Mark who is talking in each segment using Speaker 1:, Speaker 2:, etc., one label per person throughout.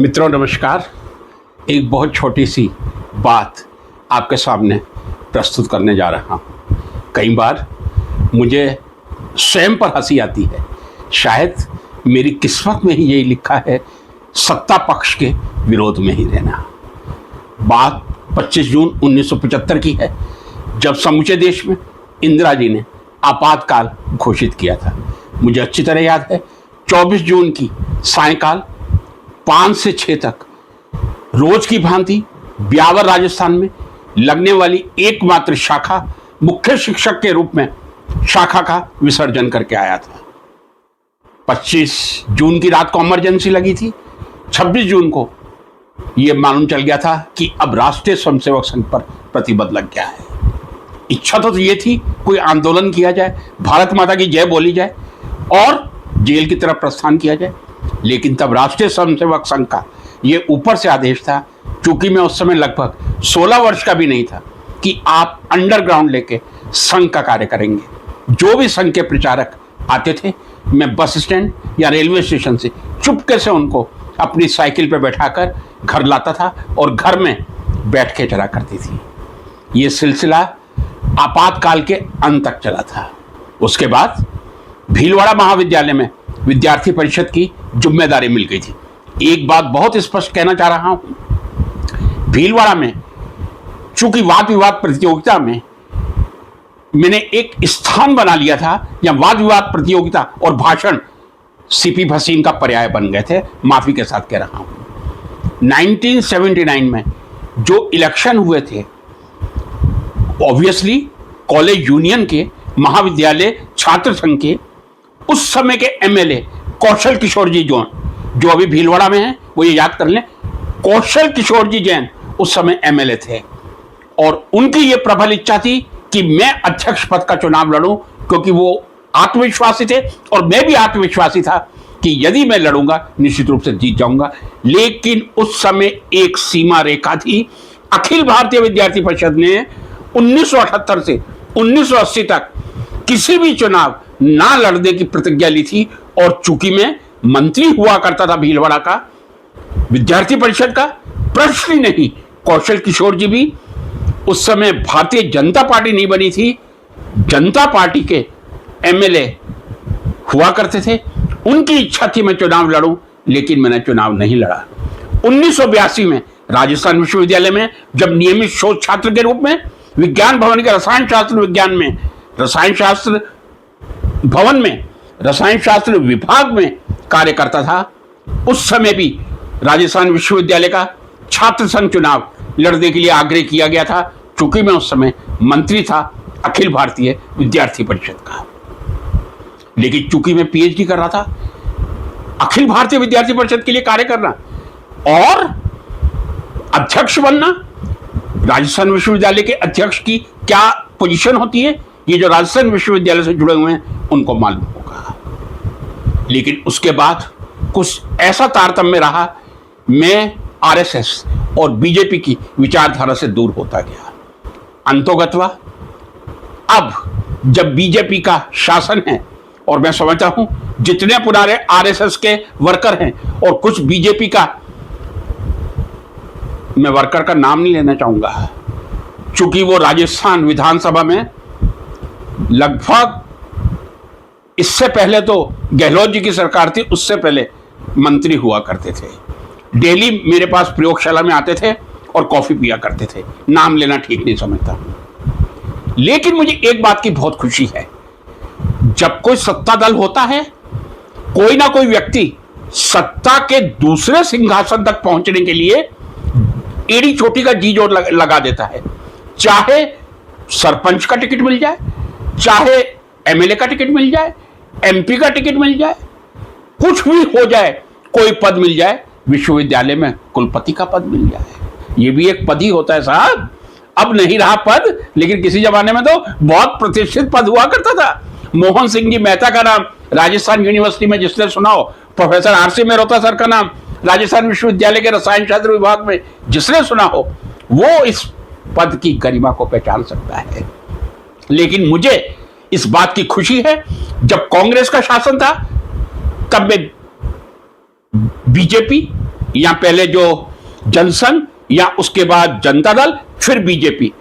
Speaker 1: मित्रों नमस्कार। एक बहुत छोटी सी बात आपके सामने प्रस्तुत करने जा रहा हूँ। कई बार मुझे स्वयं पर हंसी आती है। शायद मेरी किस्मत में ही यही लिखा है, सत्ता पक्ष के विरोध में ही रहना। बात 25 जून 1975 की है, जब समूचे देश में इंदिरा जी ने आपातकाल घोषित किया था। मुझे अच्छी तरह याद है, 24 जून की सायंकाल 5 से 6 तक रोज की भांति ब्यावर राजस्थान में लगने वाली एकमात्र शाखा मुख्य शिक्षक के रूप में शाखा का विसर्जन करके आया था। 25 जून की रात को इमरजेंसी लगी थी। 26 जून को यह मालूम चल गया था कि अब राष्ट्रीय स्वयंसेवक संघ पर प्रतिबंध लग गया है। इच्छा तो ये थी कोई आंदोलन किया जाए, भारत माता की जय बोली जाए और जेल की तरफ प्रस्थान किया जाए, लेकिन तब राष्ट्रीय स्वयंसेवक संघ का ये ऊपर से आदेश था, चूंकि मैं उस समय लगभग 16 वर्ष का भी नहीं था, कि आप अंडरग्राउंड लेके संघ का कार्य करेंगे। जो भी संघ के प्रचारक आते थे, मैं बस स्टैंड या रेलवे स्टेशन से चुपके से उनको अपनी साइकिल पर बैठाकर घर लाता था और घर में बैठ के चला करती थी। ये सिलसिला आपातकाल के अंत तक चला था। उसके बाद भीलवाड़ा महाविद्यालय में विद्यार्थी परिषद की जिम्मेदारी मिल गई थी। एक बात बहुत स्पष्ट कहना चाह रहा हूं, भीलवाड़ा में चूंकि वाद विवाद प्रतियोगिता में मैंने एक स्थान बना लिया था, या वाद विवाद प्रतियोगिता और भाषण सीपी भसीन का पर्याय बन गए थे। माफी के साथ कह रहा हूं। 1979 में जो इलेक्शन हुए थे, ऑब्वियसली कॉलेज यूनियन के, महाविद्यालय छात्र संघ के उस समय के एमएलए कौशल किशोर जी जैन, जो अभी भीलवाड़ा में हैं, वो ये याद कर लें, कौशल किशोर जी जैन उस समय एमएलए थे और उनकी ये प्रबल इच्छा थी कि मैं अध्यक्ष पद का चुनाव लड़ूं, क्योंकि वो आत्मविश्वासी थे और मैं भी आत्मविश्वासी था कि यदि मैं लड़ूंगा निश्चित रूप से जीत जाऊंगा। लेकिन उस समय एक सीमा रेखा थी। अखिल भारतीय विद्यार्थी परिषद ने 1978 से 1980 तक किसी भी चुनाव ना लड़ने की प्रतिज्ञा ली थी, और चूंकि मैं मंत्री हुआ करता था भीलवाड़ा का, विद्यार्थी परिषद का, प्रश्न ही नहीं। कौशल किशोर जी भी उस समय भारतीय जनता पार्टी नहीं बनी थी, जनता पार्टी के एमएलए हुआ करते थे। उनकी इच्छा थी मैं चुनाव लड़ूं, लेकिन मैंने चुनाव नहीं लड़ा। 1982 में राजस्थान विश्वविद्यालय में जब नियमित शोध छात्र के रूप में विज्ञान भवन के रसायन शास्त्र विज्ञान में, रसायन शास्त्र भवन में, रसायन शास्त्र विभाग में कार्य करता था, उस समय भी राजस्थान विश्वविद्यालय का छात्र संघ चुनाव लड़ने के लिए आग्रह किया गया था, चूंकि मैं उस समय मंत्री था अखिल भारतीय विद्यार्थी परिषद का। लेकिन चूंकि मैं पीएचडी कर रहा था, अखिल भारतीय विद्यार्थी परिषद के लिए कार्य करना और अध्यक्ष बनना, राजस्थान विश्वविद्यालय के अध्यक्ष की क्या पोजीशन होती है, ये जो राजस्थान विश्वविद्यालय से जुड़े हुए हैं उनको मालूम होगा। लेकिन उसके बाद कुछ ऐसा तारतम्य रहा, मैं आरएसएस और बीजेपी की विचारधारा से दूर होता गया। अंतोगत्वा अब जब बीजेपी का शासन है, और मैं समझता हूं जितने पुराने आरएसएस के वर्कर हैं और कुछ बीजेपी का, मैं वर्कर का नाम नहीं लेना चाहूंगा, चूंकि वो राजस्थान विधानसभा में लगभग, इससे पहले तो गहलोत जी की सरकार थी, उससे पहले मंत्री हुआ करते थे। डेली मेरे पास प्रयोगशाला में आते थे और कॉफी पिया करते थे। नाम लेना ठीक नहीं समझता। लेकिन मुझे एक बात की बहुत खुशी है, जब कोई सत्ता दल होता है, कोई ना कोई व्यक्ति सत्ता के दूसरे सिंहासन तक पहुंचने के लिए एड़ी चोटी का जी जोड़ लगा देता है। चाहे सरपंच का टिकट मिल जाए, चाहे एमएलए का टिकट मिल जाए, एमपी का टिकट मिल जाए, कुछ भी हो जाए, कोई पद मिल जाए, विश्वविद्यालय में कुलपति का पद मिल जाए। ये भी एक पद ही होता है साहब। अब नहीं रहा पद, लेकिन किसी जमाने में तो बहुत प्रतिष्ठित पद हुआ करता था। मोहन सिंह जी मेहता का नाम राजस्थान यूनिवर्सिटी में जिसने सुना हो, प्रोफेसर आरसी मेहता सर का नाम राजस्थान विश्वविद्यालय के रसायन शास्त्र विभाग में जिसने सुना हो, वो इस पद की गरिमा को पहचान सकता है। लेकिन मुझे इस बात की खुशी है, जब कांग्रेस का शासन था तब मैं बीजेपी या पहले जो जनसंघ या उसके बाद जनता दल फिर बीजेपी,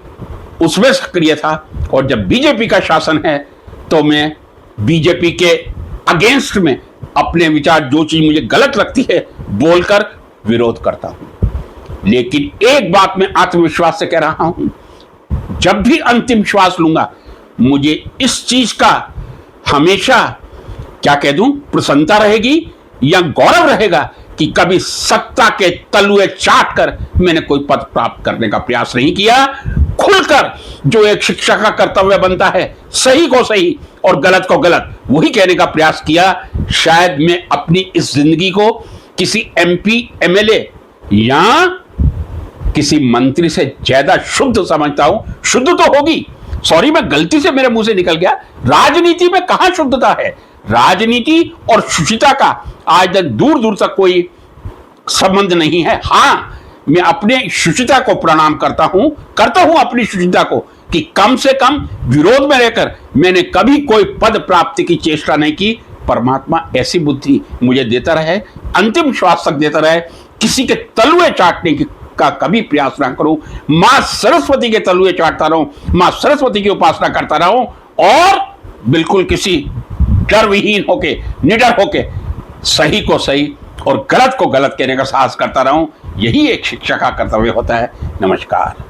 Speaker 1: उसमें सक्रिय था। और जब बीजेपी का शासन है तो मैं बीजेपी के अगेंस्ट में अपने विचार, जो चीज मुझे गलत लगती है, बोलकर विरोध करता हूं। लेकिन एक बात मैं आत्मविश्वास से कह रहा हूं, जब भी अंतिम श्वास लूंगा मुझे इस चीज का हमेशा, क्या कह दूं, प्रसन्नता रहेगी या गौरव रहेगा कि कभी सत्ता के तलुए चाट कर मैंने कोई पद प्राप्त करने का प्रयास नहीं किया। खुलकर जो एक शिक्षक का कर्तव्य बनता है, सही को सही और गलत को गलत, वही कहने का प्रयास किया। शायद मैं अपनी इस जिंदगी को किसी एमपी, एमएलए या किसी मंत्री से ज्यादा शुद्ध समझता हूं। शुद्ध तो होगी, सॉरी मैं गलती से मेरे मुंह से निकल गया, राजनीति में कहां शुद्धता है। राजनीति और शुचिता का आज तक दूर दूर तक कोई संबंध नहीं है। हां, मैं अपने शुचिता को प्रणाम करता हूं अपनी शुचिता को, कि कम से कम विरोध में रहकर मैंने कभी कोई पद प्राप्ति की चेष्टा नहीं की। परमात्मा ऐसी बुद्धि मुझे देता रहे, अंतिम श्वास तक देता रहे, किसी के तलुए चाटने का कभी प्रयास ना करूं। मां सरस्वती के तलुए चाटता रहूं, मां सरस्वती की उपासना करता रहूं और बिल्कुल किसी डर विहीन होके, निडर होके सही को सही और गलत को गलत कहने का साहस करता रहूं। यही एक शिक्षक का कर्तव्य होता है। नमस्कार।